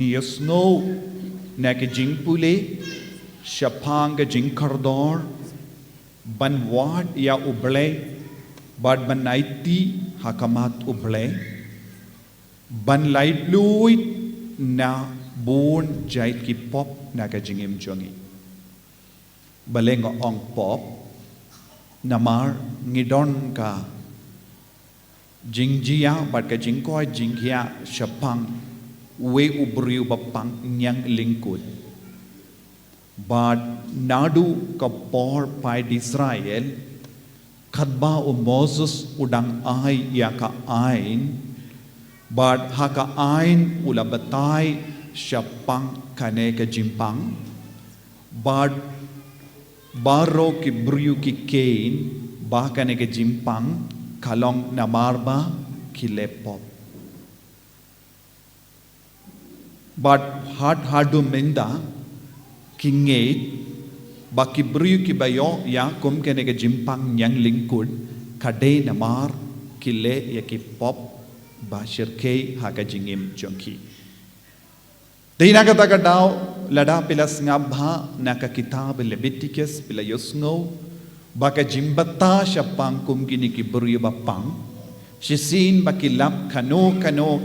Yasno nak jing pule shapang jing kardor ban wat ya uble bad ban naiti hakamat uble ban light luit na bon jait ki pop nak jingim jongi baleng ong pop namar ngidon ka jingjia bad ka jingkoi jingia shapang we ubriu bapang nyang lingkut bad nadu ka por pai Israel khadba o Moses udang ai ya ka ain bad haka ain ulabatai shapang kane ka jimpang bad baro ki briu ki kain ba kane ka jimpang kalong namarba ki lepop but hadu menda kingate bakibriu ki bayo ya kum kene ke jimpang nyang lingkud kade namar kile ya ki pop ba shirke haga jingim jonki deina kata kadau lada pilas ngabha naka kitab Leviticus pila yosngo baka jimbata shapang kum kini ki briu bapang shisin bakilap kano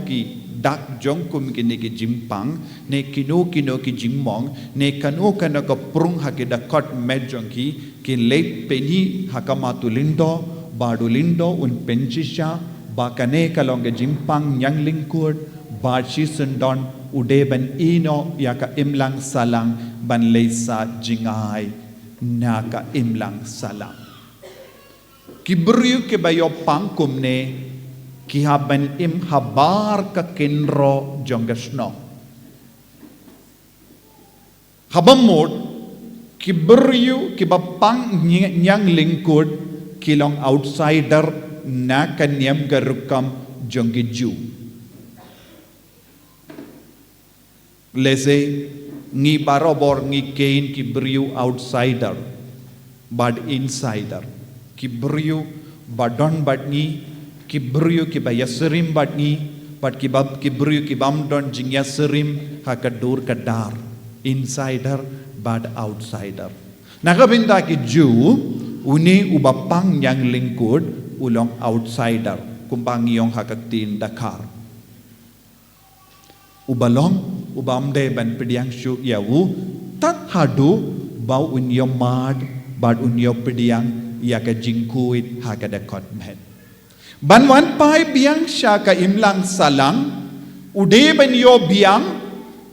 ki dak jong kum kini ki jimpang ne kino ki jimmong ne kano ka prung ha ki dakot medjong ki lep peni hakamatu lindo badu lindo un penchisha ba kane kalong ke jimpang nyang lingkur ba shisundon udeban ino yaka imlang salang ban leisa jingai naka imlang salang kibriu ke bayo pangkum ne kihaban im habar ka kenro jongasno habamot kibriu kibapang nyang lingkod kilong outsider na kanyam garukam jongiju leze ngi barobor ngi kain kibriu outsider bad insider kibriu badon badni kibriu ki bayasrim badni but kibab kibriu kibam don jingyasrim hakadur kadar insider bad outsider nakabinda ki Jew uni ubapang yang lingkod ulong outsider kumpang yong hakaktin dakar ubalong ubamde ban pidiang shu yawu tat hadu bau unyo mad bad unyo pidiang yaka jingkuit hakadakot men banwan pai biang shaka imlang salang ude ban yo biang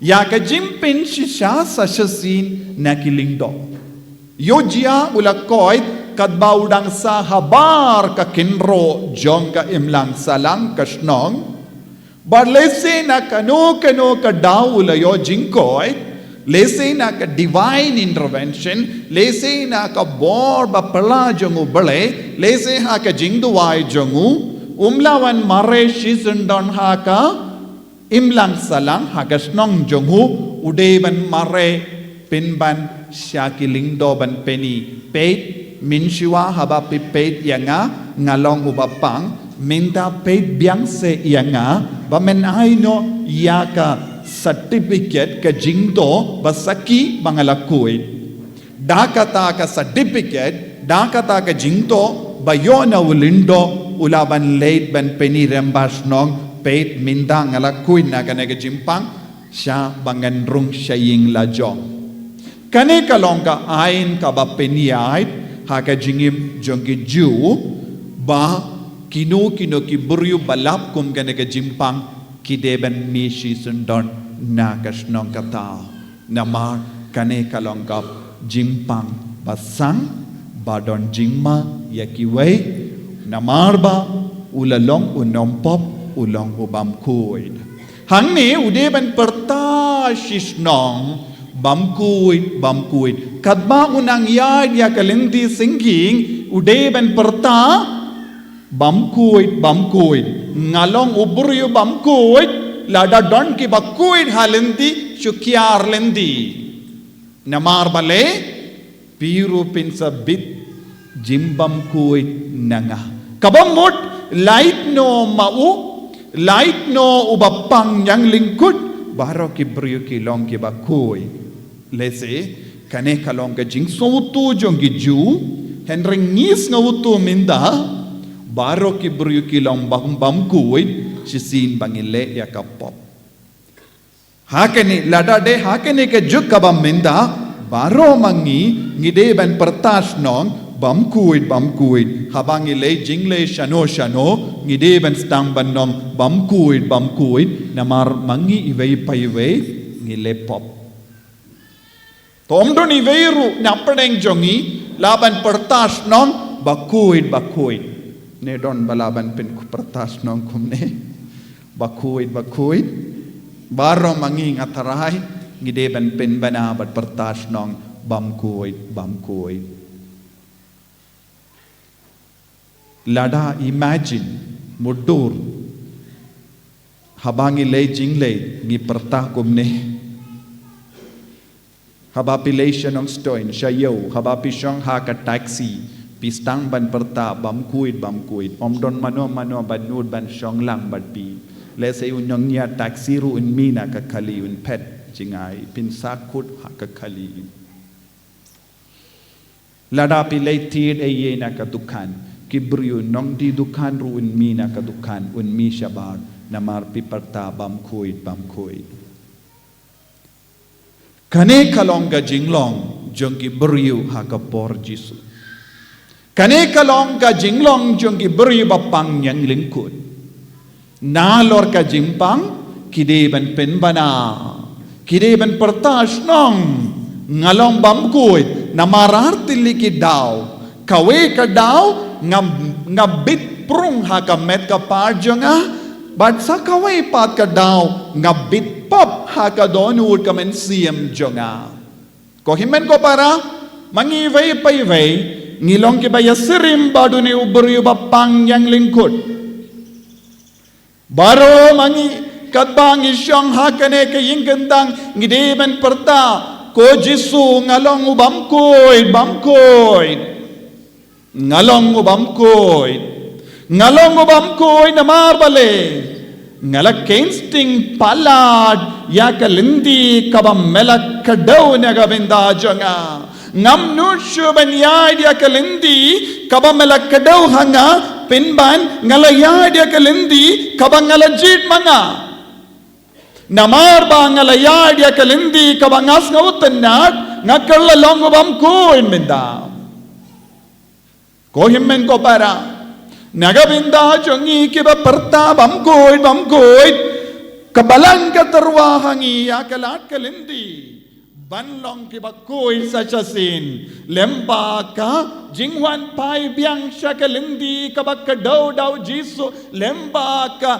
yaka jimpin shisha sashasin nakilingdo yo jia ulakoit kadba udang sa habar ka kinro jonga imlang salang kasnong but lese na kano ka daula yo jingkoit lese na ka divine intervention lese na ka bor ba pala jongu bale lese ha ka jingduwai jongu umlawan mare shizundon ha ka imlang salang ha ka snong jongu udeban mare pinban shakiling doban peni peit minshiwa haba pipeit yanga ngalong ubapang minta peit biang se yanga ba men aino yaka certificate ka jingdo basaki mangalakui dakata ka certificate dakata ka jingdo bayona ulindo ulaban late ban peni rembas nong peit minda ngalakui na kanega jimpang sha bangandrung shaying lajong kane kalongka ain ka ba peniait haka jingim jongi ju ba kino ki buryu balap kum kanega jimpang kideban mishi sundon nakasnong kata namar kane kalongkap jimpang basang badon jingma yakiway namarba ulalong unompop ulong ubam kuid hangni udeban perta shisnong bamkuid kadba unang yad yakalindi singking udeban perta bamkuid ngalong uburyo bamkuid lada don ki bakuid halindi syukiar lendi namar bale piru pinsa bit jimbam kuid nanga kabamut light no mau light no ubapang yang lingkut baro ki brio ki long ki bakoi lese kane kalong ka jing sotu jong ki ju henring ngis ngawutu minda baro ki brio ki long bam kui sisin bangile ya kapop hakene lada de hakene ke juk kabam minda baro mangi ngide ban pertas nong bam kuit habangi le jingle shano ngide ban stang ban nong bam kuit namar mangi iwei paiwei ngile pop tom doni veiru napadeng jongi laban pertas nong bakuit ne don balaban pen pertas nong kumne bakuit baro mangi ngatarai ngide ban pen bana bat pertas nong bam kuit lada imagine mudur habangi le jingle ngi pertah kumne habapi le shanong stoin shayo habapi shong ha ka taxi pistang ban perta bam kuit om don mano ban nud ban shong lang bat pi le se unyong nya taxi ru un mina ka khali un pet jingai pin sakut ha ka khali lada pi le tid e ye na ka dukan kibriu nong di dukan ru un mina ka dukan un mi shabar namar pi perta bam kuit kane kalong ga jinglong jong ki beriu ha ka por jisu kane kalong ga jinglong jong ki beriu bapang yang lingkut na lor ka jimpang kide ban pen bana kide ban pertas nong ngalong bam kuit namarar tili ki daw kawe ka daw ngabit prung ha ka met ka par jonga bat sa kawe pat ka daw ngabit pop ha ka donur ka men siem jonga ko himen ko para mangi vei pai vei ngilong ki baya sirim badu ni ubri bapang yang lingkut baro mangi katbang isyong ha kane ke yingkentang ngideben perta ko jisu ngalong ubam koy ngalong ubam koy namar bale ngalak insting palad ya kalindi kabam melak kadaw na gabinda jonga ngam nushu ban yad ya kalindi kabam melak kadaw hanga pinban ngalayad ya kalindi kabang ngalajit manga namar ba ngalayad ya kalindi kabang as ngautanat ngakalla long ubam koy minda ko himmen ko para nagabinda jongi kiba perta bam koy kabalang katarwahangi akalat kalindi banlong kiba koy sachasin lemba ka jingwan pai biang shakalindi kabak daw jisu lemba ka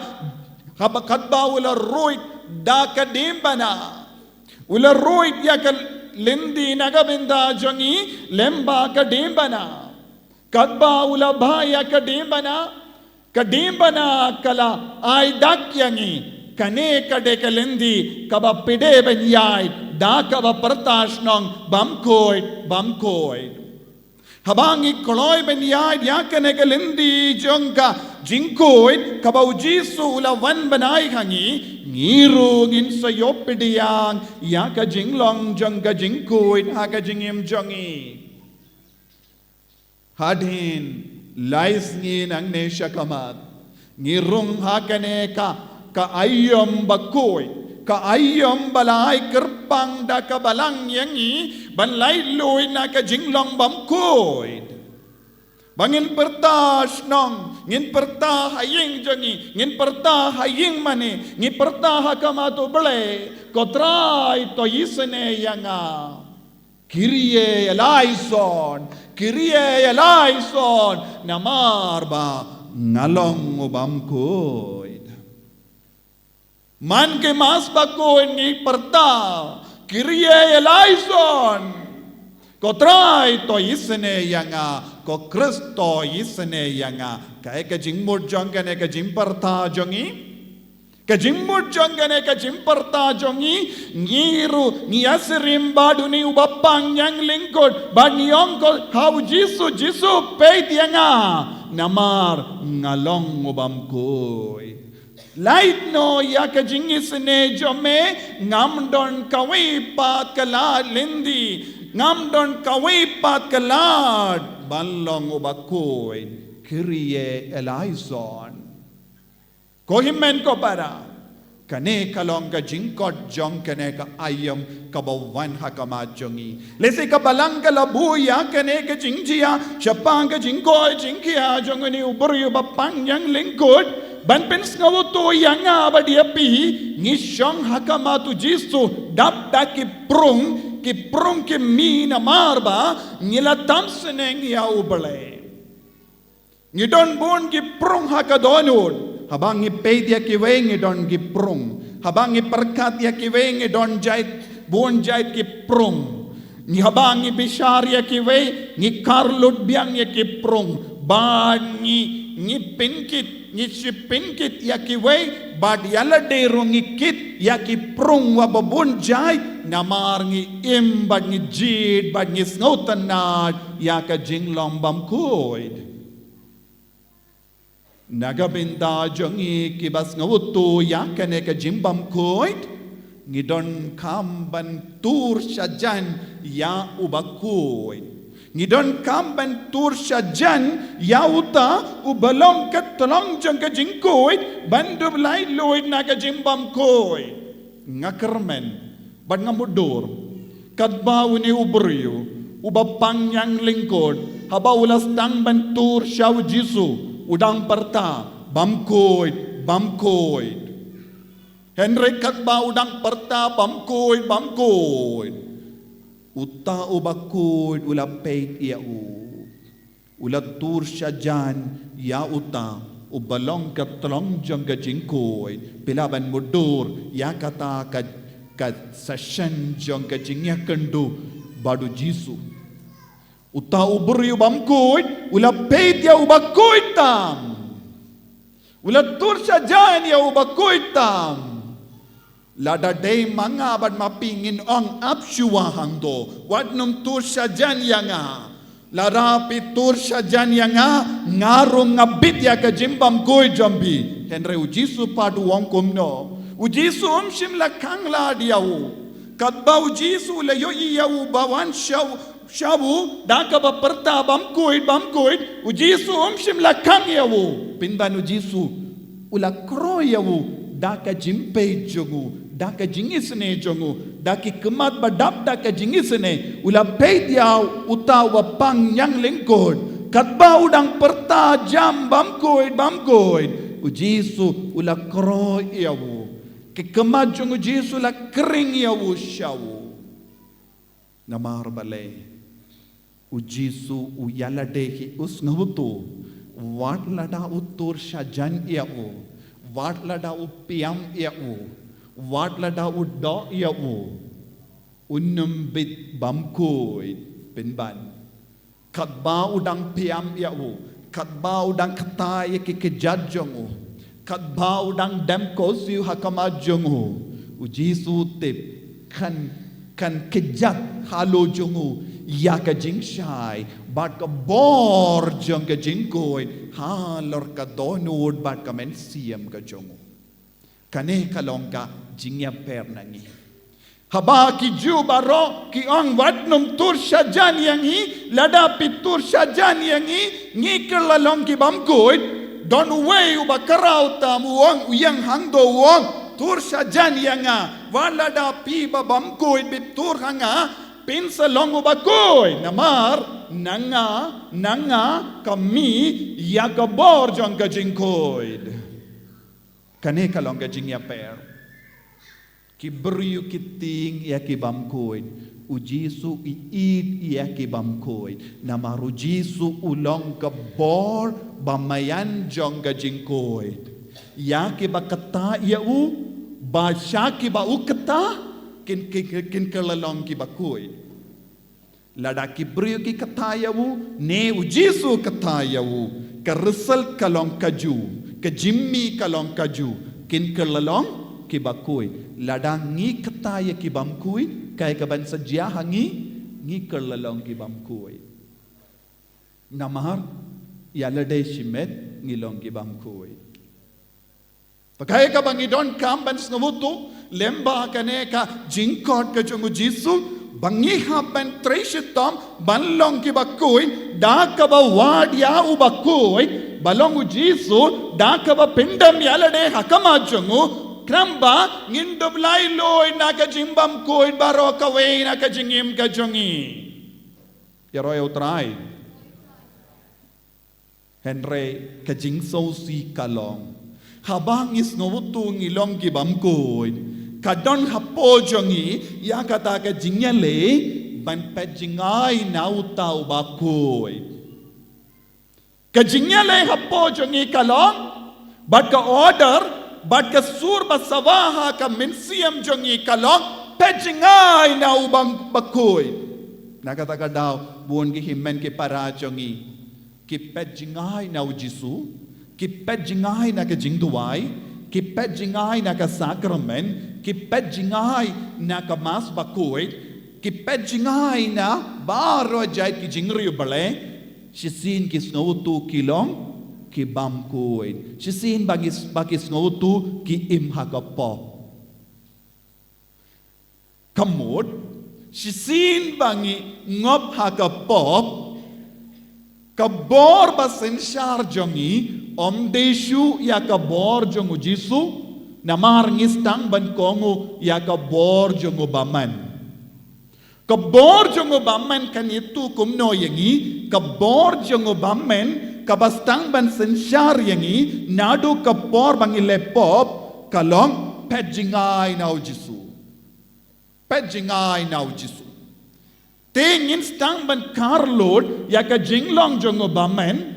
habakat ba ula roit da kadimbana ula roit yakal lindi nagabinda jongi lemba kadimbana kadba ula bhaya kadimbana kala ay dakyangi kane kade kalindi kaba pide benyai da kaba pertas nong bam koy habangi koloy benyai ya kane kalindi jongka jingkoy kaba ujisu ula wan banai hangi ngiru ngin sayopidiyang ya ka jinglong jongka jingkoy ha ka jingim jongi hadin lais ngin ang ne shakamat ngirung hakane ka ayom bakoy ka ayom balay kerpang da ka balang yangi banlay loy na ka jinglong bamkoy bangin pertas nong ngin perta haying jangi ngin perta haying mani ngin perta hakamato bele kotray to yisene yanga Kyrie eleison namar ba ngalong ubam koy man ke mas ba koy ni perta Kyrie eleison ko try to isne yanga ko Kristo isne yanga kay ka jingmur jong kane ka jimperta jongi Kajimmut jongane kajimperta jongi ngiru niasirim baduni ubapang yang lingkod banyong ko hau jisu peit yanga namar ngalong ubam koy Light no ya ka jingis ne jome ngam don kawai pat kalad lindi ngam don kawai pat kalad banlong ubakoi kriye elizon ko himmen ko para kane kalong ka jingkot jong kane ka ayam kabawan hakama jongi lese ka balang ka labuya kane ka jingjia shapang ka jingkoy jingkia jongani uburi bapang yang lingkod ban pens ngawoto yang abadiapi ngishong hakama tu jisu dap da ki prung ki mina marba ngilatam seneng ya ubale ngidon bon ki prung hakadonod habang ipedia ki we ngidon ki prung habang iperkat ya ki we ngidon jait bon jait ki prung ni habang ibishar ya ki we ni karlud biang ya ki prung ban ni pinkit ni pinkit ya ki we bad yala de rongi kit ya ki prung wa babun jai namar ngi im bad ni jid bad ni snautanad ya ka jinglong bam koid nagabinda jongi ki bas ngawutu ya kane ka jimbam koid ngidon kamban tur sajan ya ubakoid ngidon kamban tur sajan ya uta ubalong katolong jong ka jingkoid bandub lai loid na ka jimbam koid ngakermen bad ngamudur kadbaw ni ubriyo ubapang yang lingkod haba ulas tang ban tur syaw jisu udang perta bamkoid Henry kadba udang perta bamkoid uta ubakoid ula peit ya ula tur syajan ya uta ubalong katlong jang gajingkoid pilaban mudur ya kata ka session jang gajingya kendu badu jisu uta ubri bamkoid ula peit ya ubakoid tam ula tur syajan ya ubakoid tam lada day mga bad mapingin ang apsyuwa hangdo wadnum tur syajan ya nga larapi tur syajan ya nga ngarong ngabit ya ka jimbam koy jambi henry ujisu padu wong kumno ujisu umshim lakang la diyaw kadba ujisu layo iyaw bawan shawu daka ba perta bamkoid ujisu umshim lakang yawu pinban ujisu ula kroy yawu daka jimpe jongu daka jingisne jongu daki kemat badap daka jingisne ula peit yaw utawa pang yang lingkod katba udang perta jam bamkoid ujisu ula kroy yawu kekemat jongu ujisu la kering yawu shawu namar balay ujisu uyala dehi us ngabutu wat lada utur syajan yau wat lada upiam yau wat lada udo yau unnembit bamkoid pinban katba udang piam yau katba udang katay kikejadjongu katba udang demkosu hakamajongu ujisu tip kan kejat halo jongu ya ka jingshai bat ka bor jong ka jingkoy ha lor ka donod bat ka men siam ka jongo kane kalong ka jingya per nangi haba ki ju baro ki ang watnum tur syajan yang hi lada pitur syajan yang hi ngikir lalong ki bamkoy don way ubakarau tam uang uyang hangdo uang tur syajan yang nga walada pi babamkoy bitur hanga pinsa long ubakoy namar nanga kami yakabor jong kajingkoid kane kalong kajing ya per kibriu kiting ya kibamkoid ujisu iit ya kibamkoid namar ujisu ulong kabor bamayan jong kajingkoid ya kibakata ya u basya kibau kata kin kalalong ki bakoy lada ki brio ki katayawu ne ujisu katayawu ka result kalong kaju ka jimmi kalong kaju kin kalalong ki bakoy lada ngi kataya ki bamkoy kay ka ban sadya hangi ngi kalalong ki bamkoy namar ya lade shimet ngilong ki bamkoy Pakai ka bangidon kam ban snawutu lemba kane ka jingkot ka jungu jisu bangi haban treshitom banlong ki bakuin da ka ba wad ya u bakuin balong jisu da ka ba pindam yalade hakama jungu kramba ngindom lailo na ka jimbam ko baro ka we na ka jingim ka jungi yaro eu trai Henry ka jing so si kalong habang is ngutu ngilong ki bamkoy kadon hapo jongi ya kata ka jingyale ban pejingay na utaw bakoy ka jingyale hapo jongi kalong bat ka order bat ka sur basawaha ka minsiam jongi kalong pejingay na ubang bakoy nakata ka daw buon ki himmen ki para jongi ki pejingay na ujisu Kipet jingai na ka jingduai, kipet jingai na ka sakramen, kipet jingai na ka mas bakuit, kipet jingai na baro jai ki jingriu bale, shisin ki snowtu kilong ki bam kuit, shisin bagi snowtu ki imha ka pop. Kamut, shisin bangi ngop ha ka pop, kabor basin syar jongi, Om Deshu ya kabor jongu jisu namar ngistang ban kongu ya kabor jongu baman kabor jongu baman kan itu kumno yangi kabor jongu baman kabastang ban sensyar yangi nadu kabor bangi lepop kalong pejingai nau jisu ting instang ban karlod ya ka jinglong jongu baman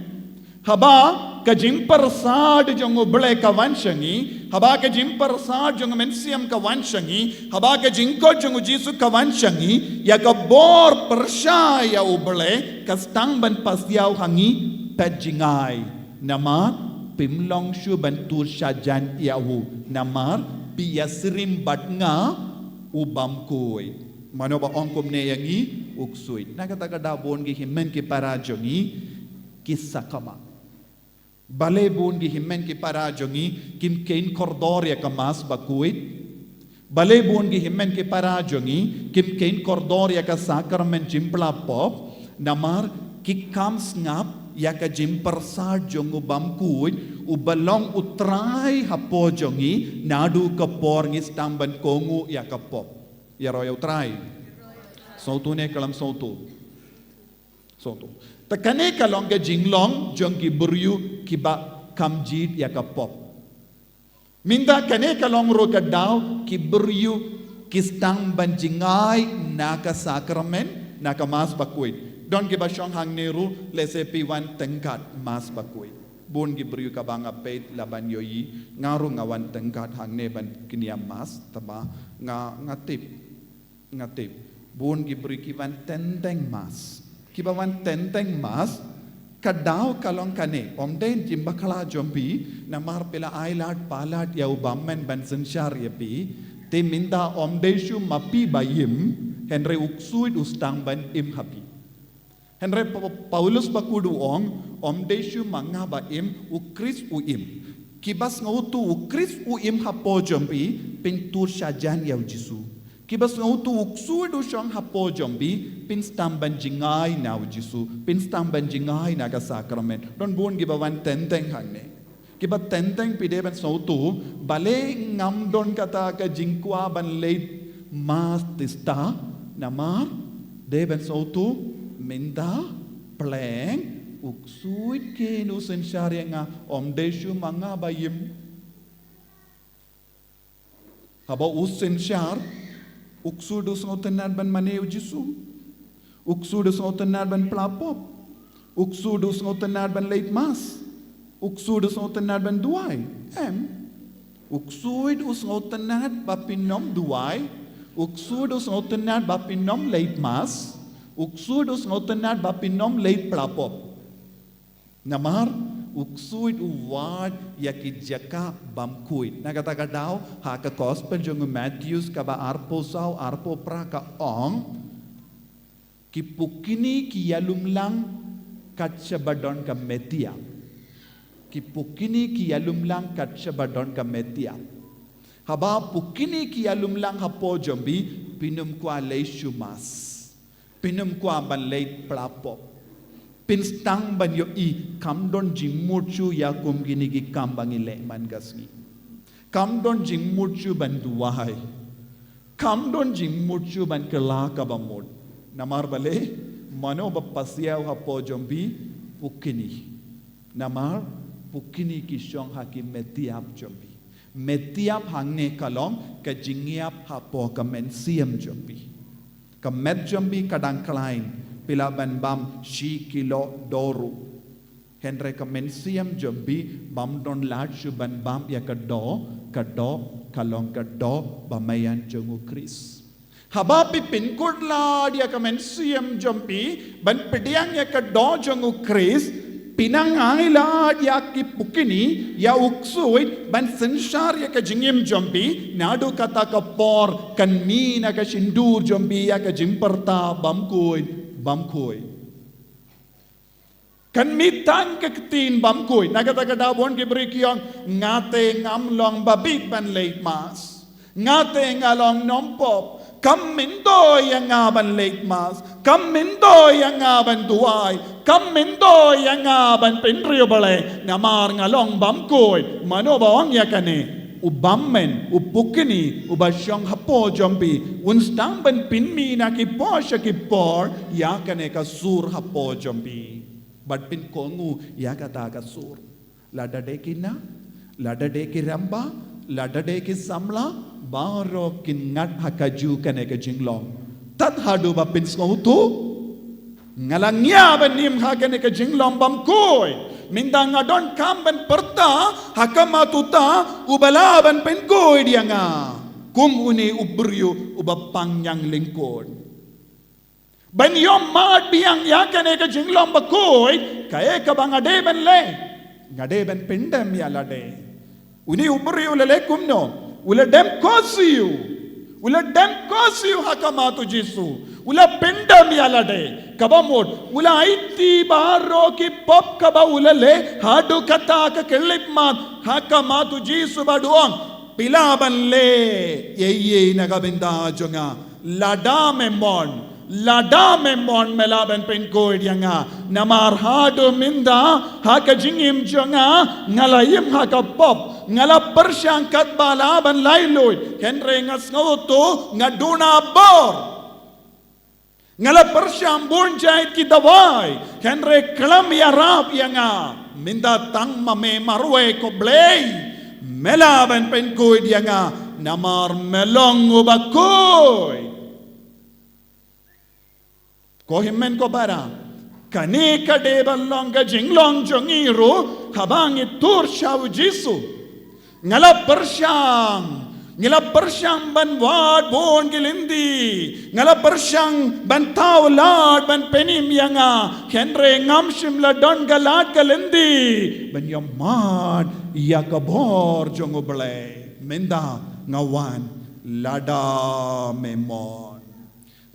haba ka jimpar sad jongo bele ka wanshangi haba ka jimpar sad jongo mensiam ka wanshangi haba ka jinko jongo jisu ka wanshangi ya ka bor persyaya ubele ka stang ban pasyaw hangi pejingai nama pimlong shu bantur syajan yahu namar biasrim batnga ubam koi mano ba ongkom ne yangi uksui nakata ka dabon gi himmen ki para jongi kisakama Bale bun gi himmen ki para jongi kim kein kordoria ka mas bakuit bale bun gi himmen ki para jongi kim kein kordoria ka sakramen jimpla pop namar ki kam snap ya ka jimpar sa jongu bamkuit u balong utrai hapo jongi nadu ka por ngis tamban kongu ya ka pop ya roya utrai sautu ne kalam sautu Takane kalong ke jinglong jong ki buryu ki ba kamjid ya ka pop. Minda kane kalong ro ka daw ki buryu ki stang banjingai na ka sakramen na ka mas bakuit. Don ki ba syong hang neru lese piwan tengkat mas bakuit. Bun ki buryu ka banga peit laban yoyi ngaru ngawan tengkat hang ne ban kiniam mas taba ngatip. Bun ki buryu ki ban tenteng mas. Kibawan tenteng mas kadaw kalong kane omden jimbakala jompi namar pela ailat palat ya ubammen ban sensyar yapi te minda omdeshu mapi bayim Henry uksuid ustang ban im hapi Henry Paulus bakudu omdeshu manga baim ukris uim kibas ngautu ukris uim hapo jompi pintur syajan ya jisu Kibas ngautu uksu do syang hapo jombi pinstam banjingai na ujisu pinstam banjingai na ka sakramen don bon gibawan tenteng hangne kiba tenteng pide ban sautu bale ngam don kata ka jingkwa ban leit mas tista namar de ban sautu minda pleng uksuit ke nu sensyari nga omdeshu manga bayim haba usensyar Uksudus ngotenad ban maneu jisu. Uksudus ngotenad ban plapop. Uksudus ngotenad ban late mas. Uksudus ngotenad ban duai. Uksudus ngotenad bapinom duai. Uksudus ngotenad bapinom late mas. Uksudus ngotenad bapinom late plapop. Namar uksuit uwad yakijaka bamkuit. Nakataka daw haka gospel jong Matthews kaba arpo saw arpo pra ka ong kipukini kiyalumlang katsabadon ka metia. ki pukini ki alumlang katsabadon ka metia. Haba pukini ki alumlang hapo jombi pinum kwa lei shumas. Pinum kwa ban lei plapop. Pinstang ban yo I kamdon jingmurchu ya kumgini ki kambangi le man gasgi. Kamdon jingmurchu ban duwai. Kamdon jingmurchu ban kelaka bamod. Namar bale mano bapasyaw hapo jombi pukini. Namar pukini ki syong haki metiap jombi. Metiap hangne kalong ka jingiap hapo ka mensiam jombi. Ka met jombi kadang klain pilaban bam shi kilo doru. Henry ka mensiam jombi bam don lachu ban bam ya ka do kalong ka do bamayan jongu Kris. Habapi pinkod la dia ka mensiam jombi ban pediang ya ka do jongu Kris. Pinangay la dia ki pukini ya uksuy ban sensyar ya ka jingim jombi nadu kata ka por kan mina ka sindur jombi ya ka jimperta bamkoy kan mitang ka ketin bamkoy nagata ka dabon ki brikyong ngate ngamlong babit ban late mas ngate ngalong nompop kamindo yang aban late mas kamindo yang aban duai kamindo yang aban penrio bale namar ngalong bamkoy mano bawang yakane ubammen upukini ubasyong hapo jombi unstang ban pinmi na ki posha ki por yakane ka sur hapo jombi but pin kongu yakata ka sur ladade kina ladade ki ramba ladade ki samla baro kingat hakaju kane ka jinglong tat hadu ba pin tu ngalangya banim hakane ka jinglong bamkoy mindang adon kamban perta hakamatuta ubalaban penkoy dia nga kum uni ubryo ubapang yang lingkod ban yom mat biang yakane ka jinglong bakoy kae ka bangade ban le ngade ban pendam ya lade uni ubryo le kumno ula dem kosiu hakamatu jisu ula pendam ya lade kabamot ula aiti baro ki pop kaba ula le hadu kata ka kelip mat hakamatu jisu baduang pilaban le ye nagabinda jonga ladame mon melaban penkoy dianga namar hadu minda haka jingim jonga ngalayim haka pop ngala persyang kat balaban lailoy henry ngas ngoto ngaduna bor ngala persyang bonjait ki dawai henry kelam ya rap yanga minda tang mame marwe ko blay melaban penkoy dianga namar melong ubakoy ko himmen ko bara kane ka debalong ka jinglong jongiro habang itur shaw jisu ngala persyang ban wad bon gilindi ngala persyang ban tawlad ban penim yanga henre ngamshim la don galad galindi ban yamad yakabor jongoble menda ngawan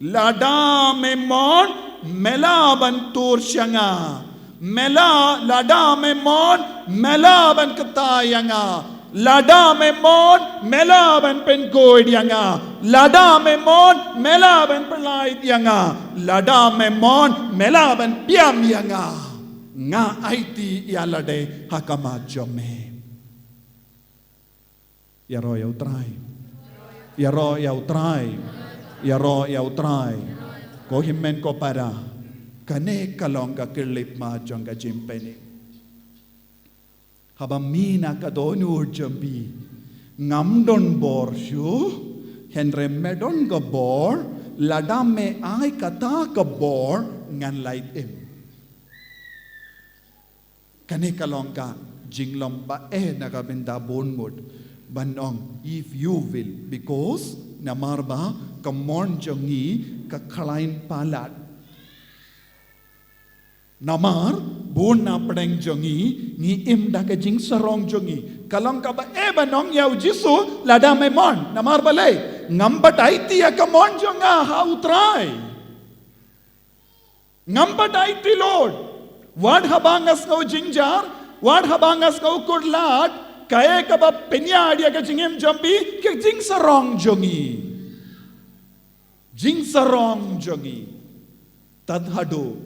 lada memon melaban tur syanga lada memon melaban ketayanga lada memon melaban penkoy dianga lada memon melaban pelait dianga lada memon melaban piam dianga nga aiti yalade hakama jome yaro ya utrai ko himmen ko para kane kalong ka kilip ma jong ka jimpeni habamina ka donur jambi ngamdon bor shu henre medon ka bor ladame ai kata ka bor ngan light im kane kalong ka jinglom ba nagabinda bonmod banong if you will because namarba kamon jongi ka khalain palat namar bon na pedeng jongi ni im da ka jing sarong jongi kalang ka ba banong yau jisu lada memon namar balai ngambat aiti ya kamon jonga ha utrai ngambat aiti lord wad habangas no jingjar What habangas ka ukod lat, kaya ka ba penyadya ka jingim jambi, ka jing sarong jongi. Jing sarong jongi. Tadhado,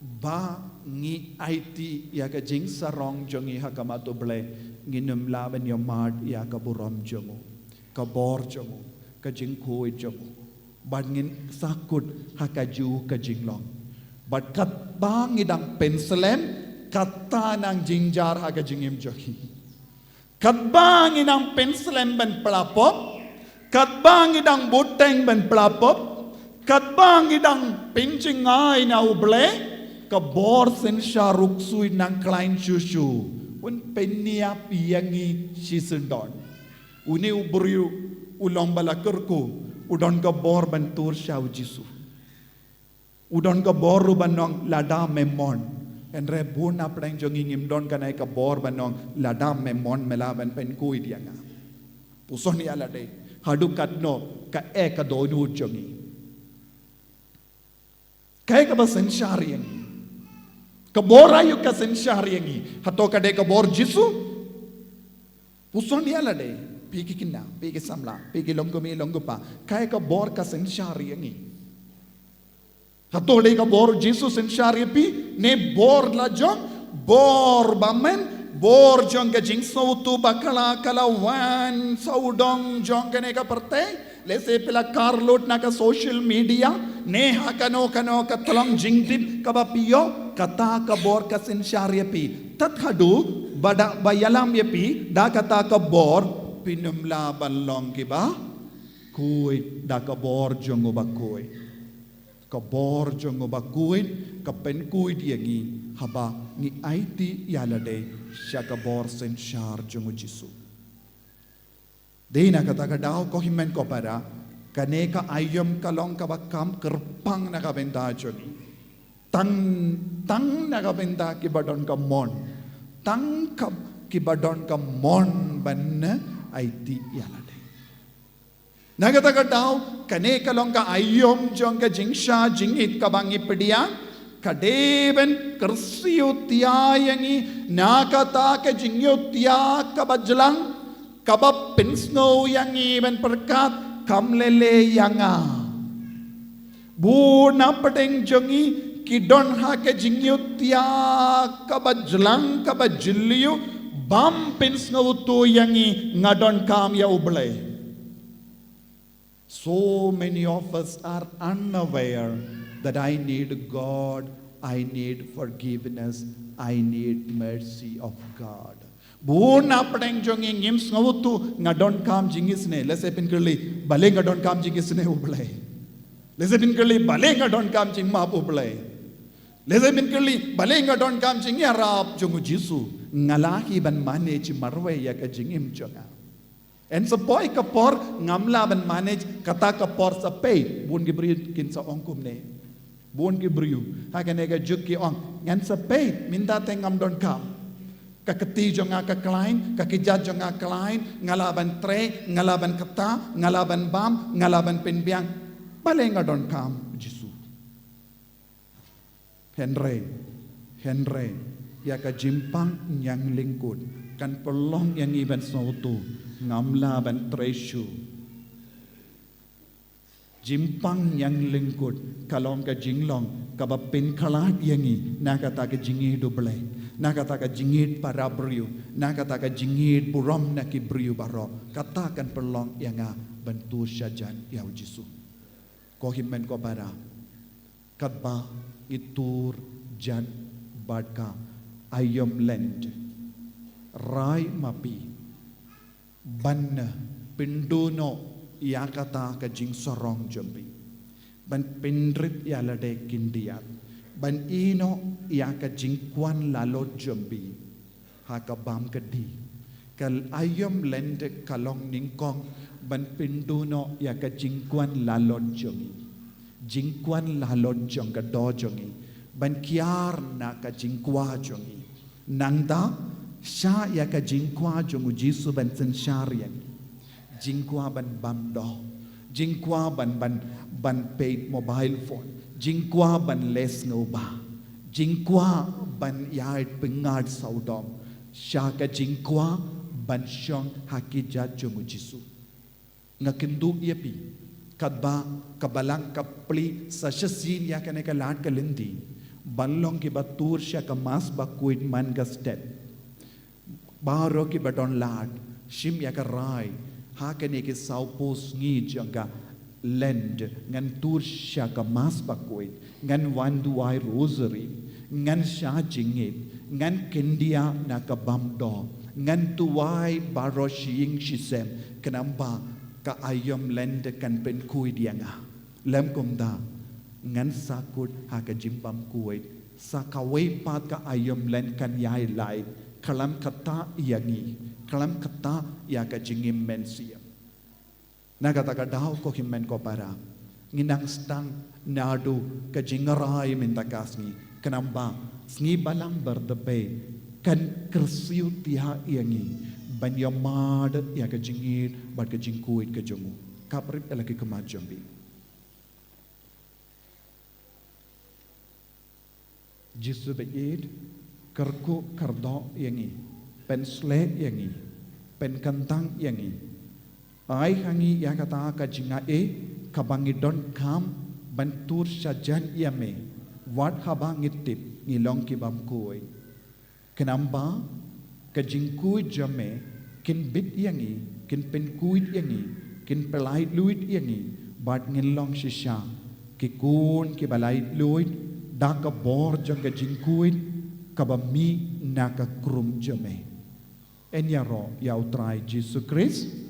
ba ngi IT ya ka jing sarong jongi hakamato ble, nginum laban yo mad ya ka buram jongo, ka bor jongo, ka jing koi jongo. Bad ngin sakut hakaju ka jing long. Bad kat bang idang penselem, kata nang jinjar haga jingim joki. Katbang inang penslem ben pelapop, katbang idang buteng ben pelapop, katbang idang pincing ay na uble, kabor sen syaruk sui nang klein shushu, un peniap yangi shisendon. Uni ubriu ulong balakerku, udon kabor ben tur syau jisu. Udon kabor banong lada memon. Enre buna plang jonging imdon kanai ka bor banong ladam me mon melaban pen kui dianga. Puson ni alade hadu katno ka ka donu jongi. Kai ka ba sensyari yangi. Ka bor ayu ka sensyari yangi. Hato ka de ka bor jisu. Puson ni alade piki kinna, piki samla, piki longgomi longgopa. Kai ka bor ka sensyari yangi. Hatole ka bor Jesus in syaripi ne bor la jong bor bamen bor jong ka jing sautu bakala kala wan saudong jong kane ka parte lese pela karlot na ka social media ne hakano kano ka tolong jing dip ka bapio kata ka bor ka sin syaripi tat hadu bada bayalam yepi da kata ka bor pinumla balong ki ba kuy da ka bor jong ba kuy ka bor jongo bakuin ka penkuid yangi haba ngi IT yalade sya ka bor sen syar jongo jisu. Dina kata ka daw ko himen ko para kaneka ayom kalong ka bakam kerpang na ka benda jongi. Tang na ka benda ki badon ka mon. Tang ka ki badon ka mon ban IT yalade. Nagata daw kane kalong ka ayom jong ka jingsha jingit ka bangi pedia kadeben kersiu tiayangi nakata ka jingyo tia ka bajlang kabab pinsno yangi ben perkat kamlele yanga bu na pedeng jongi kidon ha ka jingyo tia ka bajlang ka bajliu bam pinsno tu yangi ngadon kam ya uble. So many of us are unaware that I need God, I need forgiveness, I need mercy of God. Buna padeng jonging ngims ngawutu ngadon kam jingisne lese pinkeli bale ngadon kam jingisne ublay. Lese pinkeli bale ngadon kam jing map ublay. Lese pinkeli bale ngadon kam jing yarap jongu jisu ngalahi ban mane chi marwe ya ka jingim jonga. And sa boy kapor ngamla ban manage kata kapor sa pay bun gibriu kin sa ongkum ne bun gibriu hakanega juk ki ong ngan sa pay minda te ngam don kam kakati jo nga ka klein kakijat jo nga klein ngalaban tre ngalaban kata ngalaban bam ngalaban penbiang balenga don kam jisu Henry ya ka jimpang nyang lingkod kan pelong yang iban sautu ngamla ban treshu jimpang yang lingkod kalong ka jinglong ka bapin kalat yangi nakata ka jingi doble nakata ka jingit para briu nakata ka jingit buram na ki briu baro katakan pelong yanga bantu syajan ya jisu ko himmen ko bara katba itur jan badka ayom land rai mapi ban pinduno yakata ka jing sorong jombi ban pindrit yalade kindiat ban ino yaka jingkwan lalo jombi haka bam kadi kal ayom lende kalong ningkong ban pinduno yaka jingkwan lalo jongi jingkwan lalo jonga do jongi ban kiar na ka jingkwa jongi nangda sya ya ka jingkwa jongu jisu ban sensyarian jingkwa ban bamdo jingkwa ban paid mobile phone jingkwa ban les ngoba jingkwa ban yait pengad saudom syaka jingkwa ban syong hakijat jomu jisu ngakendu yapi kadba kabalang kapli sasasin ya kane ka lat kalindi ballong ki batur syaka mas bakuit man ga step baro ki baton lat shim ya ka rai ha kane ki saupos ngi janga lend ngan tur syaka mas bakuit ngan wandu ai rosary ngan sha jingit ngan kendia na ka bamdo ngan tuwai baro shing shisem kenamba ka ayom lend kan pen kui dianga lem komda ngan sakut ha ka jimbam kuit sakawai pat ka ayom lend kan yai lai kalam kata yangi kalam kata ya ka jingim mensia nagata ka daw ko himmen ko para nginang stang nadu ka jingarai mintakasni kenamba sni balang berdepe kan kersiu tiha yangi banyamad ya ka jingir bad ka jingkuit ka jomu kaprip elaki kemajambi jisu bejid kerku kardo yangi pen sle yangi pen kantang yangi ai hangi ya kata ka jinga kabangi don kam bantur sajan yame wat habangitip ngilong ki bam koi kenamba ka jingkuit jame kin bit yangi kin pen kuit yangi kin pelai luit yangi bat ngilong shisha ki kun ki balai luit da ka bor jang ka jingkuit ka bami na ka krum jame enyaro ya utrai Jesus Christ